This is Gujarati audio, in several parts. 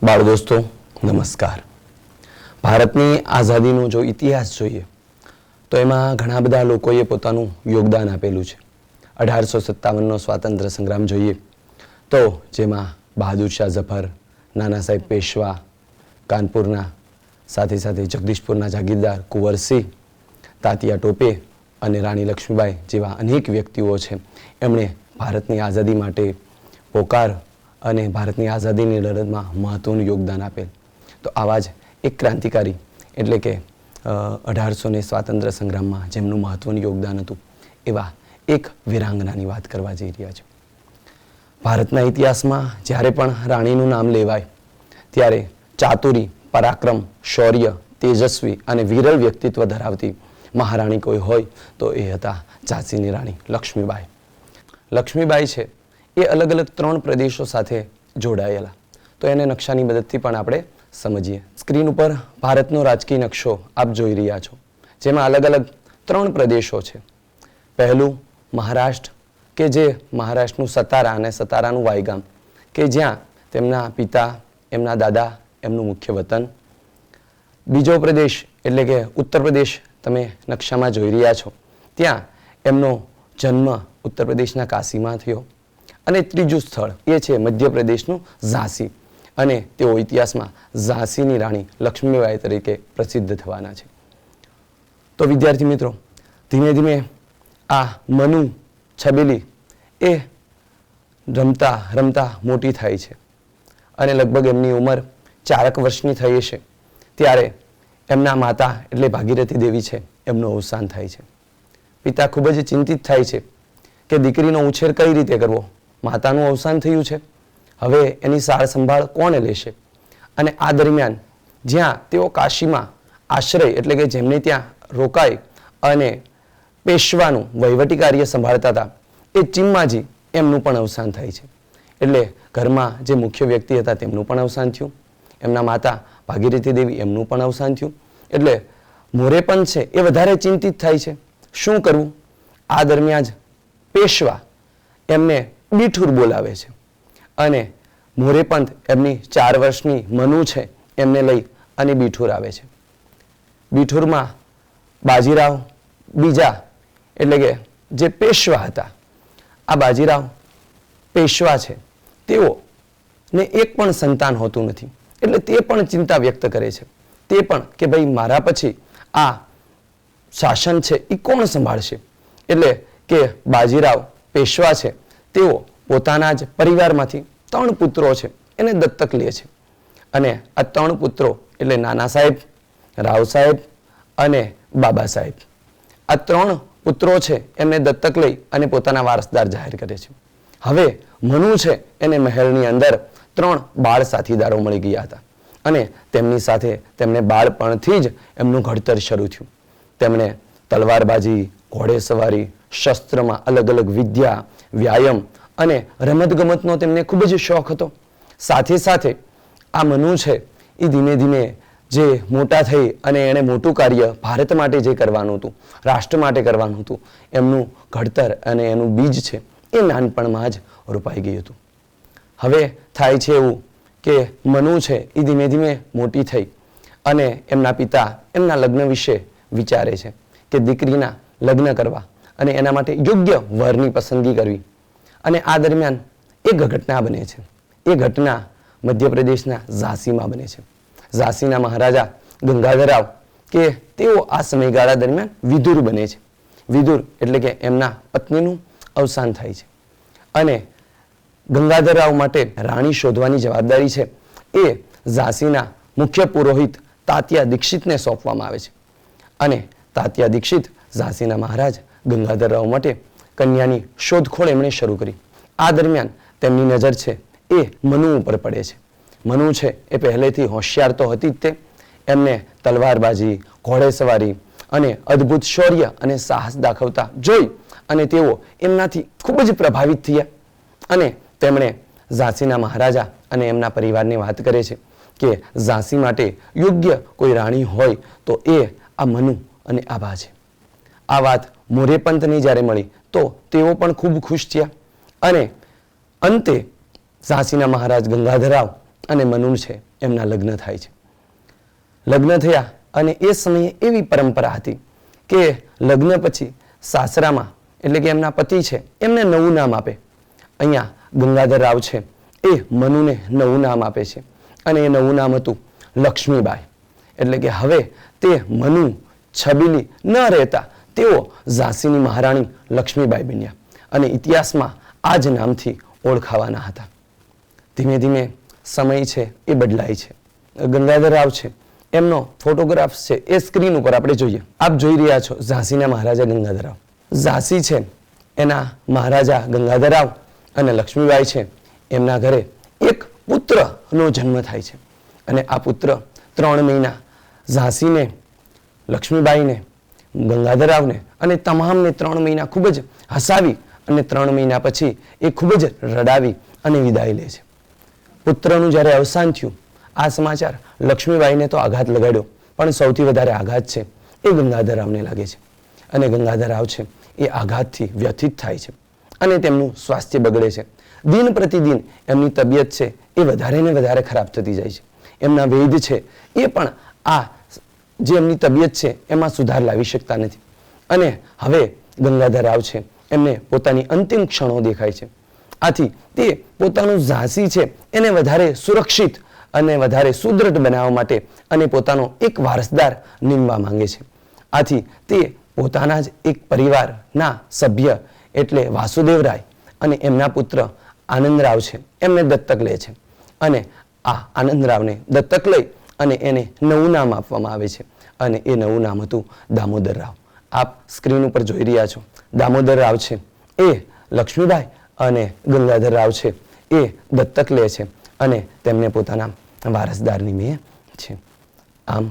બાળ દોસ્તો નમસ્કાર. ભારતની આઝાદીનો જો ઇતિહાસ જોઈએ તો એમાં ઘણા બધા લોકોએ પોતાનું યોગદાન આપેલું છે. 1857નો સ્વાતંત્ર્ય સંગ્રામ જોઈએ તો જેમાં બહાદુર શાહ ઝફર, નાના સાહેબ પેશવા, કાનપુરના સાથે સાથે જગદીશપુરના જાગીરદાર કુંવરસિંહ, તાત્યા ટોપે અને રાણી લક્ષ્મીબાઈ જેવા અનેક વ્યક્તિઓ છે. એમણે ભારતની આઝાદી માટે પોકાર અને ભારતની આઝાદીની લડતમાં મહત્વનું યોગદાન આપેલ. તો આવા જ એક ક્રાંતિકારી એટલે કે 1800 સ્વાતંત્ર્ય સંગ્રામમાં જેમનું મહત્વનું યોગદાન હતું એવા એક વીરાંગનાની વાત કરવા જઈ રહ્યા છે. ભારતના ઇતિહાસમાં જ્યારે પણ રાણીનું નામ લેવાય ત્યારે ચાતુરી, પરાક્રમ, શૌર્ય, તેજસ્વી અને વિરલ વ્યક્તિત્વ ધરાવતી મહારાણી કોઈ હોય તો એ હતા ઝાંસીની રાણી લક્ષ્મીબાઈ. લક્ષ્મીબાઈ છે એ અલગ અલગ 3 પ્રદેશો સાથે જોડાયેલા. તો એને નકશાની મદદથી પણ આપણે સમજીએ. સ્ક્રીન ઉપર ભારતનો રાજકીય નકશો આપ જોઈ રહ્યા છો, જેમાં અલગ અલગ 3 પ્રદેશો છે. પહેલું મહારાષ્ટ્ર, કે જે મહારાષ્ટ્રનું સતારા અને સતારાનું વાયગામ, કે જ્યાં તેમના પિતા, એમના દાદા, એમનું મુખ્ય વતન. બીજો પ્રદેશ એટલે કે ઉત્તર પ્રદેશ તમે નકશામાં જોઈ રહ્યા છો, ત્યાં એમનો જન્મ ઉત્તર પ્રદેશના કાશીમાં થયો. અને ત્રીજું સ્થળ એ છે મધ્યપ્રદેશનું ઝાંસી, અને તેઓ ઇતિહાસમાં ઝાંસીની રાણી લક્ષ્મીબાઈ તરીકે પ્રસિદ્ધ થવાના છે. તો વિદ્યાર્થી મિત્રો, ધીમે ધીમે આ મનુ છબીલી એ રમતા રમતા મોટી થાય છે અને લગભગ એમની ઉંમર 4 વર્ષની થઈ હશે ત્યારે એમના માતા એટલે ભાગીરથી દેવી છે એમનું અવસાન થાય છે. પિતા ખૂબ જ ચિંતિત થાય છે કે દીકરીનો ઉછેર કઈ રીતે કરવો. માતાનું અવસાન થયું છે, હવે એની સાર સંભાળ કોણ લેશે? અને આ દરમિયાન જ્યાં તેઓ કાશીમાં આશ્રય એટલે કે જેમને ત્યાં રોકાય અને પેશવાનું વહીવટી કાર્ય સંભાળતા હતા એ ચિમ્માજી એમનું પણ અવસાન થાય છે. એટલે ઘરમાં જે મુખ્ય વ્યક્તિ હતા તેમનું પણ અવસાન થયું. એમના માતા ભાગીરથી દેવી એમનું પણ અવસાન થયું. એટલે મોરેપંત છે એ વધારે ચિંતિત થાય છે, શું કરવું? આ દરમિયાન જ પેશવા એમને બીઠુર બોલાવે છે અને મોરેપંત એમની 4 વર્ષની મનુ છે એમને લઈ અને બીઠુર આવે છે. બીઠુરમાં બાજીરાવ બીજા એટલે કે જે પેશવા હતા, આ બાજીરાવ પેશવા છે તેઓને એક પણ સંતાન હોતું નથી. એટલે તે પણ ચિંતા વ્યક્ત કરે છે. તે પણ કે ભાઈ મારા પછી આ શાસન છે એ કોણ સંભાળશે? એટલે કે બાજીરાવ પેશવા છે તેઓ પોતાના જ પરિવારમાંથી 3 પુત્રો છે એને દત્તક લે છે. અને આ 3 પુત્રો એટલે નાના સાહેબ, રાવ સાહેબ અને બાબા સાહેબ, આ 3 પુત્રો છે એમને દત્તક લઈ અને પોતાના વારસદાર જાહેર કરે છે. હવે મનુ છે એને મહેલની અંદર 3 બાળ સાથીદારો મળી ગયા હતા અને તેમની સાથે તેમને બાળપણથી જ એમનું ઘડતર શરૂ થયું. તેમણે તલવારબાજી, ઘોડેસવારી, શસ્ત્રમાં અલગ અલગ વિદ્યા, વ્યાયામ અને રમતગમતનો તેમને ખૂબ જ શોખ હતો. સાથે સાથે આ મનુ છે એ ધીમે ધીમે જે મોટા થઈ અને એણે મોટું કાર્ય ભારત માટે જે કરવાનું હતું, રાષ્ટ્ર માટે કરવાનું હતું, એમનું ઘડતર અને એનું બીજ છે એ નાનપણમાં જ રોપાઈ ગયું હતું. હવે થાય છે એવું કે મનુ છે એ ધીમે ધીમે મોટી થઈ અને એમના પિતા એમના લગ્ન વિશે વિચારે છે કે દીકરીના લગ્ન કરવા અને એના માટે યોગ્ય વરની પસંદગી કરવી. અને આ દરમિયાન એક ઘટના બને છે. એ ઘટના મધ્યપ્રદેશના ઝાંસીમાં બને છે. ઝાંસીના મહારાજા ગંગાધરરાવ કે તેઓ આ સમયગાળા દરમિયાન વિદુર બને છે. વિદુર એટલે કે એમના પત્નીનું અવસાન થાય છે અને ગંગાધરરાવ માટે રાણી શોધવાની જવાબદારી છે એ ઝાંસીના મુખ્ય પુરોહિત તાત્યા દીક્ષિતને સોંપવામાં આવે છે. અને તાત્યા દીક્ષિત ઝાંસીના મહારાજ ગંગાધરરાવ માટે કન્યાની શોધખોળ એમણે શરૂ કરી. આ દરમિયાન તેમની નજર છે એ મનુ ઉપર પડે છે. મનુ છે એ પહેલેથી હોશિયાર તો હતી જ તે. એમને તલવારબાજી, ઘોડેસવારી અને અદ્ભુત શૌર્ય અને સાહસ દાખવતા જોઈ અને તેઓ એમનાથી ખૂબ જ પ્રભાવિત થયા અને તેમણે ઝાંસીના મહારાજા અને એમના પરિવારને વાત કરે છે કે ઝાંસી માટે યોગ્ય કોઈ રાણી હોય તો એ આ મનુ અને આભા છે. આ વાત મોરેપંતને જ્યારે મળી તો તેઓ પણ ખૂબ ખુશ થયા અને અંતે ઝાંસીના મહારાજ ગંગાધરરાવ અને મનુ છે એમના લગ્ન થાય છે. લગ્ન થયા અને એ સમયે એવી પરંપરા હતી કે લગ્ન પછી સાસરામાં એટલે કે એમના પતિ છે એમને નવું નામ આપે. અહીંયા ગંગાધર રાવ છે એ મનુને નવું નામ આપે છે અને એ નવું નામ હતું લક્ષ્મીબાઈ. એટલે કે હવે તે મનુ છબીલી ન રહેતા તેઓ ઝાંસીની મહારાણી લક્ષ્મીબાઈ બન્યા અને ઇતિહાસમાં આ જ નામથી ઓળખાવાના હતા. ધીમે ધીમે સમય છે એ બદલાય છે. ગંગાધર રાવ છે એમનો ફોટોગ્રાફ છે એ સ્ક્રીન ઉપર આપણે જોઈએ. આપ જોઈ રહ્યા છો ઝાંસીના મહારાજા ગંગાધર રાવ. ઝાંસી છે એના મહારાજા ગંગાધર રાવ અને લક્ષ્મીબાઈ છે એમના ઘરે એક પુત્રનો જન્મ થાય છે અને આ પુત્ર 3 મહિના ઝાંસીને, લક્ષ્મીબાઈને, ગંગાધર રાવને અને તમામને 3 મહિના ખૂબ જ હસાવી અને 3 મહિના પછી એ ખૂબ જ રડાવી અને વિદાય લે છે. પુત્રનું જ્યારે અવસાન થયું આ સમાચાર લક્ષ્મીબાઈને તો આઘાત લગાડ્યો, પણ સૌથી વધારે આઘાત છે એ ગંગાધર રાવને લાગે છે અને ગંગાધર રાવ છે એ આઘાતથી વ્યથિત થાય છે અને તેમનું સ્વાસ્થ્ય બગડે છે. દિન પ્રતિદિન એમની તબિયત છે એ વધારે ને વધારે ખરાબ થતી જાય છે. એમના વૈદ્ય છે એ પણ આ જે એમની તબિયત છે એમાં સુધાર લાવી શકતા નથી અને હવે ગંગાધર રાવ છે એમને પોતાની અંતિમ ક્ષણો દેખાય છે. આથી તે પોતાનું ઝાંસી છે એને વધારે સુરક્ષિત અને વધારે સુદૃઢ બનાવવા માટે અને પોતાનો એક વારસદાર નીમવા માંગે છે. આથી તે પોતાના જ એક પરિવારના સભ્ય એટલે વાસુદેવરાય અને એમના પુત્ર આનંદરાવ છે એમને દત્તક લે છે અને આ આનંદરાવને દત્તક લઈ અને એને નવું નામ આપવામાં આવે છે અને એ નવું નામ હતું દામોદર રાવ. આપ સ્ક્રીન ઉપર જોઈ રહ્યા છો દામોદર રાવ છે એ લક્ષ્મીબાઈ અને ગંગાધર રાવ છે એ દત્તક લે છે અને તેમને પોતાના વારસદાર નિમે છે. આમ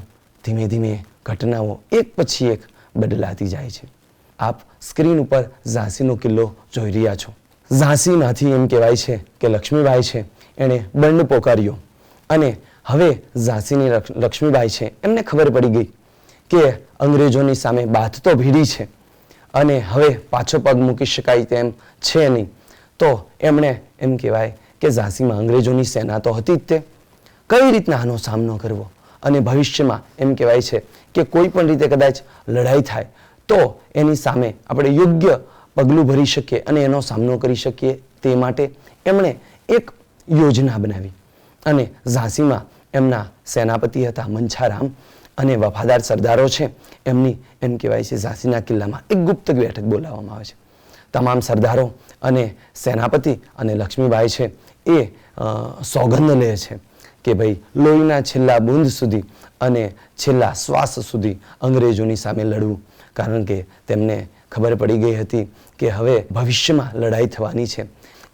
ધીમે ધીમે ઘટનાઓ એક પછી એક બદલાતી જાય છે. આપ સ્ક્રીન ઉપર ઝાંસીનો કિલ્લો જોઈ રહ્યા છો. ઝાંસીમાંથી એમ કહેવાય છે કે લક્ષ્મીબાઈ છે એણે બંધ પોકાર્યો અને હવે ઝાંસીની લક્ષ્મીબાઈ છે એમને ખબર પડી ગઈ કે અંગ્રેજોની સામે બાથ તો ભીડી છે અને હવે પાછો પગ મૂકી શકાય તેમ છે નહીં. તો એમણે એમ કહેવાય કે ઝાંસીમાં અંગ્રેજોની સેના તો હતી જ તે. કઈ રીતના આનો સામનો કરવો અને ભવિષ્યમાં એમ કહેવાય છે કે કોઈ પણ રીતે કદાચ લડાઈ થાય તો એની સામે આપણે યોગ્ય પગલું ભરી શકીએ અને એનો સામનો કરી શકીએ તે માટે એમણે એક યોજના બનાવી અને ઝાંસીમાં એમના સેનાપતિ હતા મંછારામ અને વફાદાર સરદારો છે એમની એમ કહેવાય છે ઝાંસીના કિલ્લામાં એક ગુપ્ત બેઠક બોલાવવામાં આવે છે. તમામ સરદારો અને સેનાપતિ અને લક્ષ્મીબાઈ છે એ સોગંદ લે છે કે ભાઈ લોહીના છેલ્લા બૂંદ સુધી અને છેલ્લા શ્વાસ સુધી અંગ્રેજોની સામે લડવું. કારણ કે તેમને ખબર પડી ગઈ હતી કે હવે ભવિષ્યમાં લડાઈ થવાની છે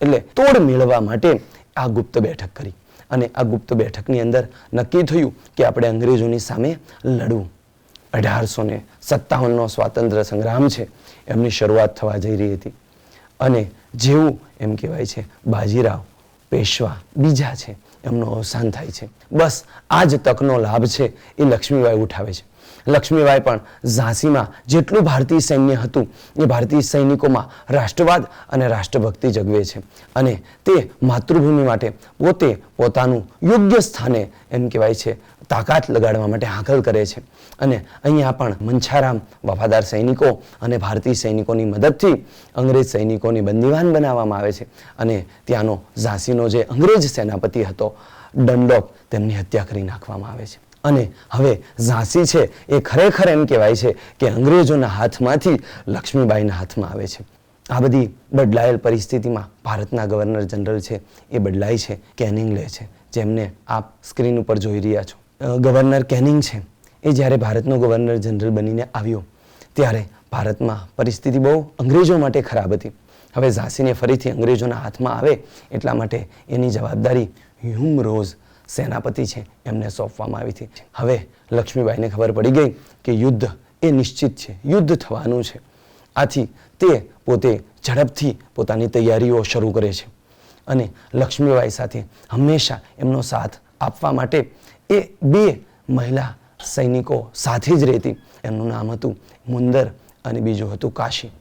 એટલે તોડ મેળવવા માટે આ ગુપ્ત બેઠક કરી અને આ ગુપ્ત બેઠકની અંદર નક્કી થયું કે આપણે અંગ્રેજોની સામે લડવું. 1857નો સ્વાતંત્ર્ય સંગ્રામ છે એમની શરૂઆત થવા જઈ રહી હતી અને જેવું એમ કહેવાય છે બાજીરાવ પેશવા બીજા છે એમનું અવસાન થાય છે. બસ આ જ તકનો લાભ છે એ લક્ષ્મીબાઈ ઉઠાવે છે. લક્ષ્મીબાઈ પણ ઝાંસીમાં જેટલું ભારતીય સૈન્ય હતું એ ભારતીય સૈનિકોમાં રાષ્ટ્રવાદ અને રાષ્ટ્રભક્તિ જગવે છે અને તે માતૃભૂમિ માટે પોતે પોતાનું યોગ્ય સ્થાને એમ કહેવાય છે તાકાત લગાડવા માટે હાકલ કરે છે અને અહીંયા પણ મંછારામ વફાદાર સૈનિકો અને ભારતીય સૈનિકોની મદદથી અંગ્રેજ સૈનિકોની બંદીવાન બનાવવામાં આવે છે અને ત્યાંનો ઝાંસીનો જે અંગ્રેજ સેનાપતિ હતો ડનલોપ તેમની હત્યા કરી નાખવામાં આવે છે અને હવે ઝાંસી છે એ ખરેખર એમ કહેવાય છે કે અંગ્રેજોના હાથમાંથી લક્ષ્મીબાઈના હાથમાં આવે છે. આ બધી બદલાયેલ પરિસ્થિતિમાં ભારતના ગવર્નર જનરલ છે એ બદલાય છે, કેનિંગ લે છે, જેમને આપ સ્ક્રીન ઉપર જોઈ રહ્યા છો. ગવર્નર કેનિંગ છે એ જ્યારે ભારતનો ગવર્નર જનરલ બનીને આવ્યો ત્યારે ભારતમાં પરિસ્થિતિ બહુ અંગ્રેજો માટે ખરાબ હતી. હવે ઝાંસીને ફરીથી અંગ્રેજોના હાથમાં આવે એટલા માટે એની જવાબદારી હ્યુમ રોઝ સેનાપતિ છે એમને સોંપવામાં આવી હતી. હવે લક્ષ્મીબાઈને ખબર પડી ગઈ કે યુદ્ધ એ નિશ્ચિત છે, યુદ્ધ થવાનું છે. આથી તે પોતે ઝડપથી પોતાની તૈયારીઓ શરૂ કરે છે અને લક્ષ્મીબાઈ સાથે હંમેશા એમનો સાથ આપવા માટે એ 2 મહિલા સૈનિકો સાથે જ રહેતી. એમનું નામ હતું મુંદર અને બીજું હતું કાશી.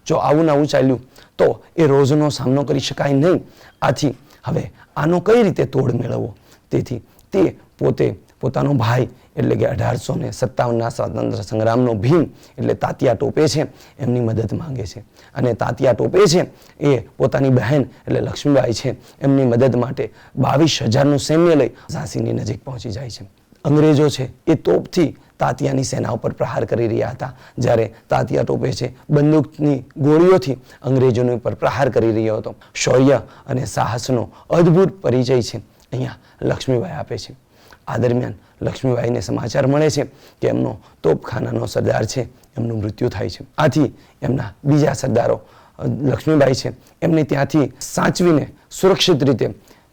જો આવું નવું ચાલ્યું તો એ રોજનો સામનો કરી શકાય નહીં. આથી હવે આનો કઈ રીતે તોડ મેળવવો, તેથી તે પોતે પોતાનો ભાઈ એટલે કે 1857ના સ્વાતંત્ર્ય સંગ્રામનો ભીમ એટલે તાત્યા ટોપે છે એમની મદદ માંગે છે. અને તાત્યા ટોપે છે એ પોતાની બહેન એટલે લક્ષ્મીબાઈ છે એમની મદદ માટે 22,000નું સૈન્ય લઈ ઝાંસીની નજીક પહોંચી જાય છે. અંગ્રેજો છે એ તોપથી તાત્યાની સેના ઉપર પ્રહાર કરી રહ્યા હતા. જ્યારે તાત્યા ટોપે છે બંદૂકની ગોળીઓથી અંગ્રેજોની ઉપર પ્રહાર કરી રહ્યો હતો. શૌર્ય અને સાહસનો અદ્ભુત પરિચય છે અહીંયા લક્ષ્મીબાઈ આપે છે. આ દરમિયાન લક્ષ્મીબાઈને સમાચાર મળે છે કે એમનો તોપખાનાનો સરદાર છે એમનું મૃત્યુ થાય છે. આથી એમના બીજા સરદારો લક્ષ્મીબાઈ છે એમને ત્યાંથી સાચવીને સુરક્ષિત રીતે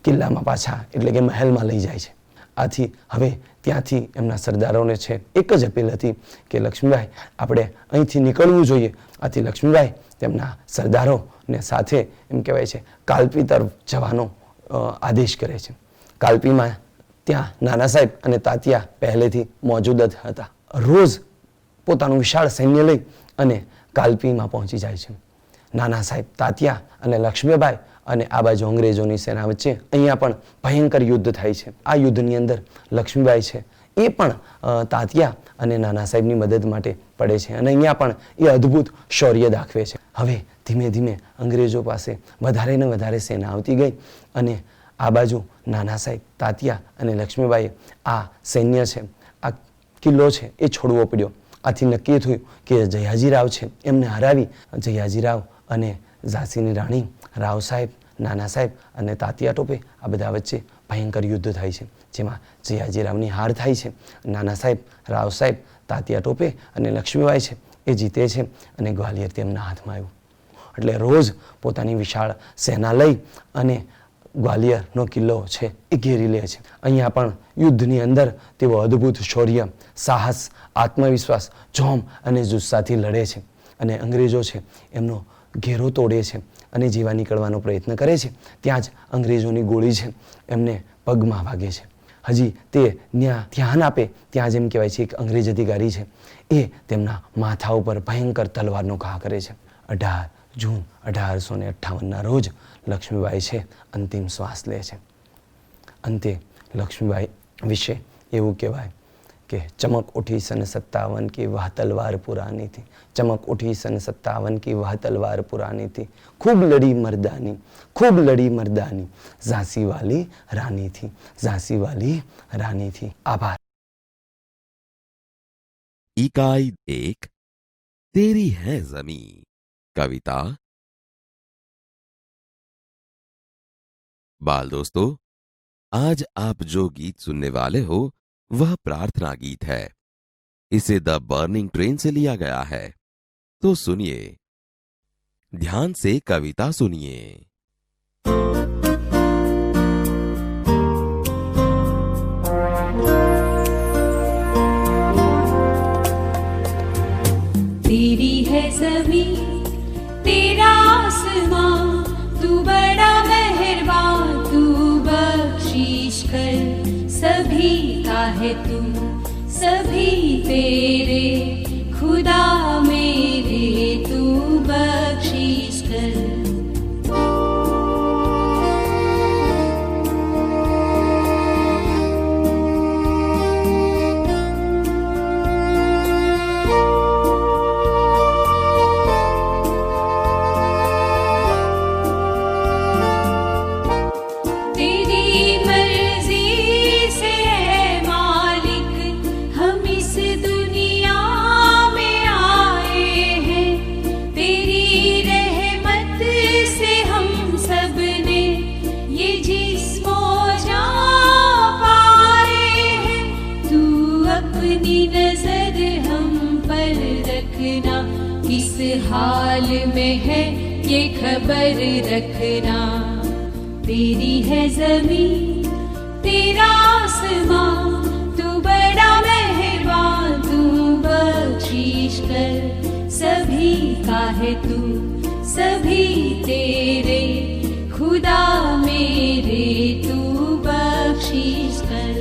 કિલ્લામાં પાછા એટલે કે મહેલમાં લઈ જાય છે. આથી હવે ત્યાંથી એમના સરદારોને છે એક જ અપીલ હતી કે લક્ષ્મીબાઈ આપણે અહીંથી નીકળવું જોઈએ. આથી લક્ષ્મીબાઈ તેમના સરદારોને સાથે એમ કહેવાય છે કાલપી તરફ જવાનો આદેશ કરે છે. કાલપીમાં ત્યાં નાના સાહેબ અને તાત્યા પહેલેથી મોજૂદ જ હતા. રોજ પોતાનું વિશાળ સૈન્ય લઈ અને કાલપીમાં પહોંચી જાય છે. નાના સાહેબ તાત્યા અને લક્ષ્મીબાઈ અને આ બાજુ અંગ્રેજોની સેના વચ્ચે અહીંયા પણ ભયંકર યુદ્ધ થાય છે. આ યુદ્ધની અંદર લક્ષ્મીબાઈ છે એ પણ તાત્યા અને નાના સાહેબની મદદ માટે પડે છે અને અહીંયા પણ એ અદ્ભુત શૌર્ય દાખવે છે. હવે ધીમે ધીમે અંગ્રેજો પાસે વધારે ને વધારે સેના આવતી ગઈ અને આ બાજુ નાના સાહેબ તાત્યા અને લક્ષ્મીબાઈએ આ સૈન્ય છે આ કિલ્લો છે એ છોડવો પડ્યો. આથી નક્કી થયું કે જયાજીરાવ છે એમને હરાવી જયાજીરાવ અને ઝાંસીની રાણી રાવ સાહેબ, નાના સાહેબ અને તાત્યા ટોપે આ બધા વચ્ચે ભયંકર યુદ્ધ થાય છે, જેમાં જયાજીરાવની હાર થાય છે. નાના સાહેબ, રાવ સાહેબ, તાત્યા ટોપે અને લક્ષ્મીબાઈ છે એ જીતે છે અને ગ્વાલિયર તેમના હાથમાં આવ્યું. એટલે રોજ પોતાની વિશાળ સેના લઈ અને ગ્વાલિયરનો કિલ્લો છે એ ઘેરી લે છે. અહીંયા પણ યુદ્ધની અંદર તેઓ અદ્ભુત શૌર્ય, સાહસ, આત્મવિશ્વાસ, જોમ અને જુસ્સાથી લડે છે અને અંગ્રેજો છે એમનો ઘેરો તોડે છે અને જીવા નીકળવાનો પ્રયત્ન કરે છે. ત્યાં જ અંગ્રેજોની ગોળી છે એમને પગમાં વાગે છે. હજી તે ધ્યાન આપે ત્યાં જ એમ કહેવાય છે એક અંગ્રેજ અધિકારી છે એ તેમના માથા ઉપર ભયંકર તલવારનો ઘા કરે છે. 18 જૂન 1858ના રોજ લક્ષ્મીબાઈ છે અંતિમ શ્વાસ લે છે. અંતે લક્ષ્મીબાઈ વિશે એવું કહેવાય કે ચમક ઉઠી સન 57 की वह तलवार पुरानी थी, चमक उठी सन 57 की वह तलवार पुरानी थी, खूब लड़ी मर्दानी, खूब लड़ी मर्दानी, झांसी वाली रानी थी, झांसी वाली रानी थी. आभार. इकाई 1 तेरी है जमी. कविता. बाल दोस्तों, आज आप जो गीत सुनने वाले हो वह प्रार्थना गीत है. इसे द बर्निंग ट्रेन से लिया गया है. तो सुनिए, ध्यान से कविता सुनिए. तेरी है ज़मीं, तेरा आसमां, तू बड़ा मेहरबान, तू बख्शीश कर. सभी का है तू, सभी तेरे, खुदा मेरे तू बख्शीश कर. हाल में है ये खबर रखना. तेरी है ज़मीं, तेरा आसमां, तू बड़ा मेहरबान, तू बख्शीश कर. सभी का है तू, सभी तेरे, खुदा मेरे तू बख्शीश कर.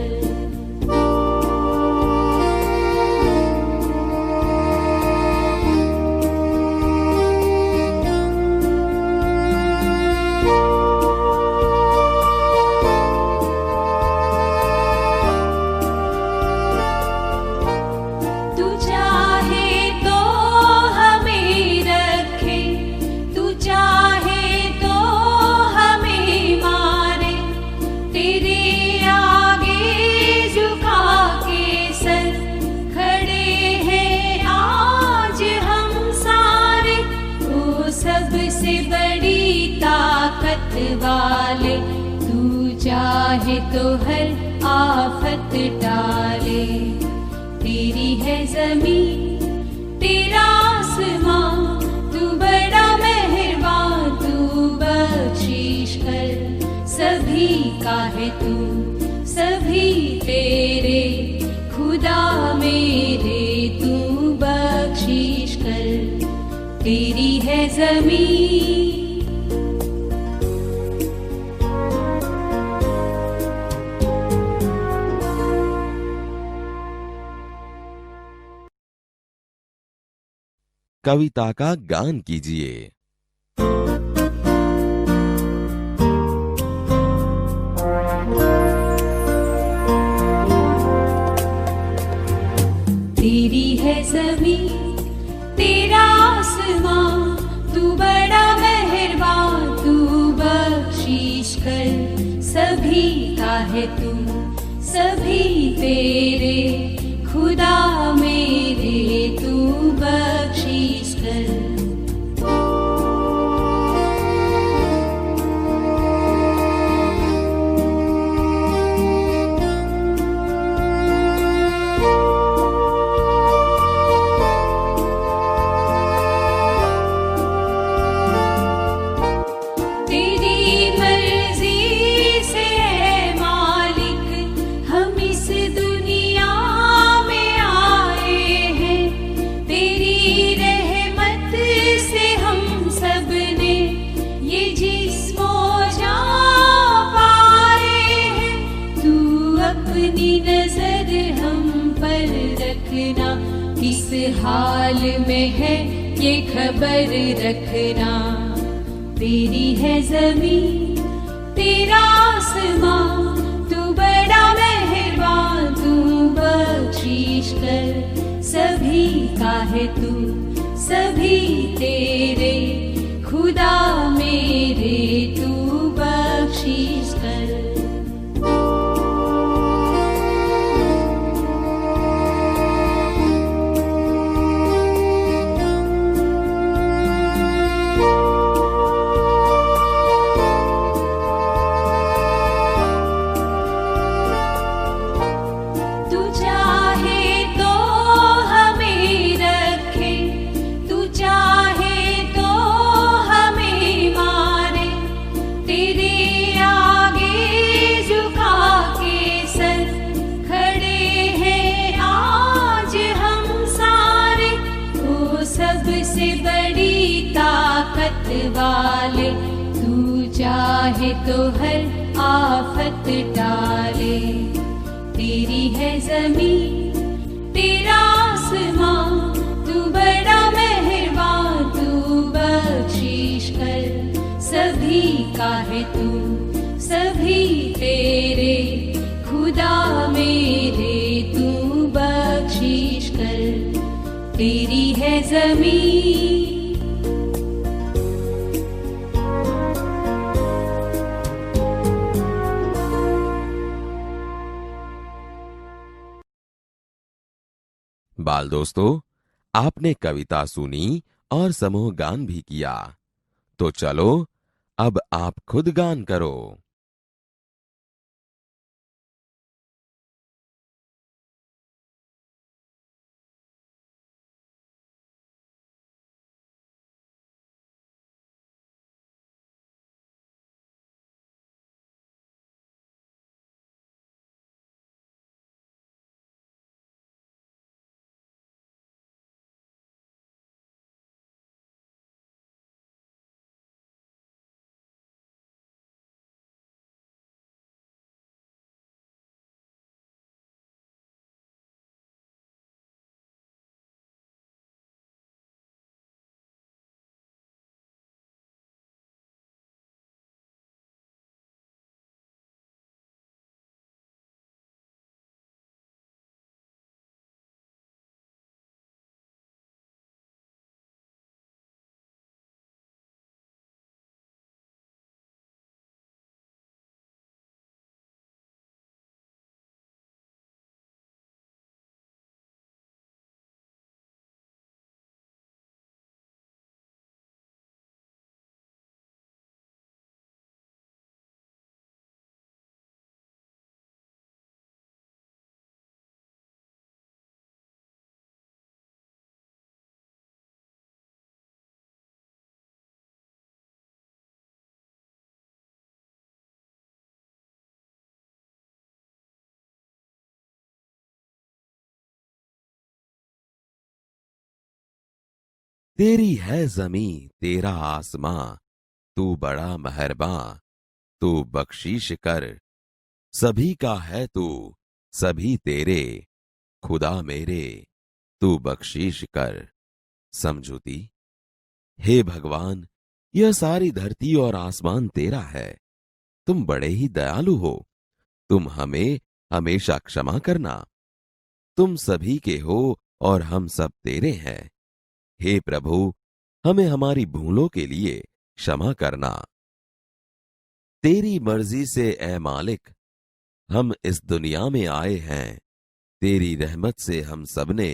सबसे बड़ी ताकत वाले, तू चाहे तो हर आफत टाले। तेरी है जमीन तेरा आसमां, तू बड़ा मेहरबान, तू बख्शिश कर सभी का है तू, सभी तेरे खुदा मेरे, तू बख्शिश कर। तेरी है जमीन कविता का गान कीजिए। तेरी है जमीन तेरा आसमां, तू बड़ा मेहरबान, तू बख्शिश कर सभी का है तू, सभी तेरे खुदा मेरे, तू बख्शिश कर। किस हाल में है ये खबर रखना, तेरी है जमीन तेरा आसमां, तू बड़ा मेहरबान, तू बख्शिश कर सभी का है तू, सभी तेरे खुदा मेरे, तू बख्शिश कर। वाले, तू चाहे तो हर आफत टाले। तेरी है जमीन तेरा आसमां, तू बड़ा मेहरबान, तू बख्शिश कर सभी का है तू, सभी तेरे खुदा मेरे, तू बख्शिश कर। तेरी है जमीन बाल दोस्तों, आपने कविता सुनी और समूह गान भी किया, तो चलो अब आप खुद गान करो। तेरी है जमीन तेरा आसमां, तू बड़ा मेहरबां, तू बख्शीश कर। सभी का है तू, सभी तेरे, खुदा मेरे, तू बख्शीश कर। समझूती। हे भगवान, यह सारी धरती और आसमान तेरा है। तुम बड़े ही दयालु हो। तुम हमें हमेशा क्षमा करना। तुम सभी के हो और हम सब तेरे हैं। हे प्रभु, हमें हमारी भूलों के लिए क्षमा करना। तेरी मर्जी से ए मालिक हम इस दुनिया में आए हैं। तेरी रहमत से हम सबने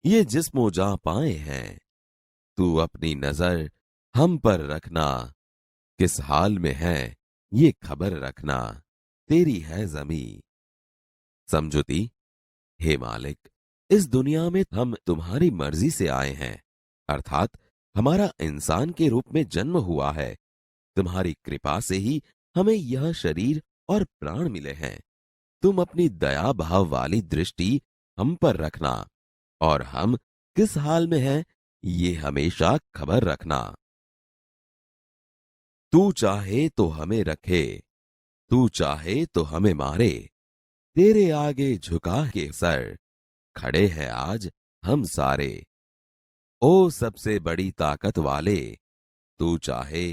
ये जिस्मो जां पाए हैं। तू अपनी नजर हम पर रखना, किस हाल में है ये खबर रखना। तेरी है जमी। समझुती। हे मालिक, इस दुनिया में हम तुम्हारी मर्जी से आए हैं, अर्थात हमारा इंसान के रूप में जन्म हुआ है। तुम्हारी कृपा से ही हमें यह शरीर और प्राण मिले हैं। तुम अपनी दया भाव वाली दृष्टि हम पर रखना और हम किस हाल में हैं ये हमेशा खबर रखना। तू चाहे तो हमें रखे, तू चाहे तो हमें मारे। तेरे आगे झुका के सर खड़े हैं आज हम सारे। ओ सबसे बड़ी ताकत वाले, तू चाहे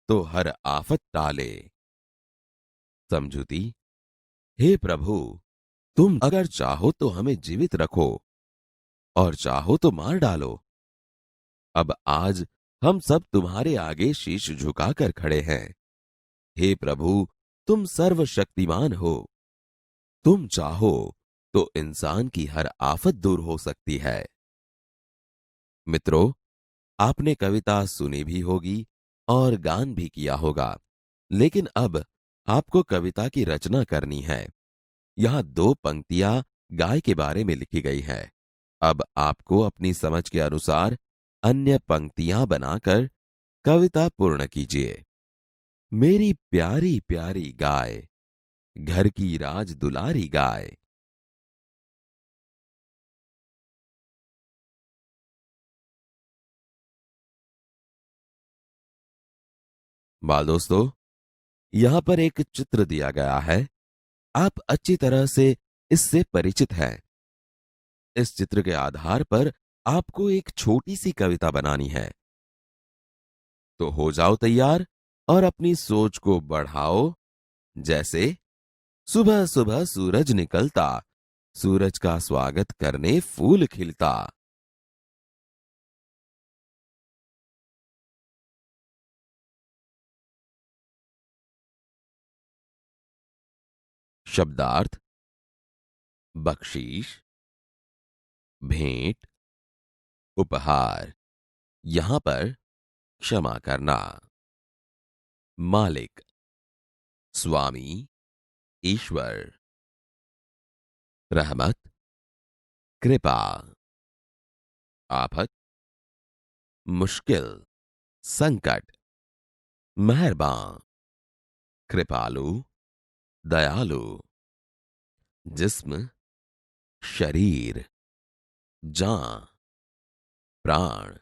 तो हर आफत टाले। समझुती। हे प्रभु, तुम अगर चाहो तो हमें जीवित रखो और चाहो तो मार डालो। अब आज हम सब तुम्हारे आगे शीश झुकाकर खड़े हैं। हे प्रभु, तुम सर्वशक्तिमान हो। तुम चाहो तो इंसान की हर आफत दूर हो सकती है। मित्रों, आपने कविता सुनी भी होगी और गान भी किया होगा, लेकिन अब आपको कविता की रचना करनी है। यहां 2 पंक्तियां गाय के बारे में लिखी गई है। अब आपको अपनी समझ के अनुसार अन्य पंक्तियां बनाकर कविता पूर्ण कीजिए। मेरी प्यारी प्यारी गाय, घर की राज दुलारी गाय। बाल दोस्तों, यहां पर एक चित्र दिया गया है। आप अच्छी तरह से इससे परिचित हैं। इस चित्र के आधार पर आपको एक छोटी सी कविता बनानी है। तो हो जाओ तैयार और अपनी सोच को बढ़ाओ। जैसे सुबह सुबह सूरज निकलता, सूरज का स्वागत करने फूल खिलता। शब्दार्थ: बख्शीश, भेंट, उपहार। यहां पर क्षमा करना। मालिक: स्वामी, ईश्वर। रहमत: कृपा। आफत: मुश्किल, संकट। मेहरबान: कृपालु, दयालु। जिस्म: शरीर, जान, प्राण।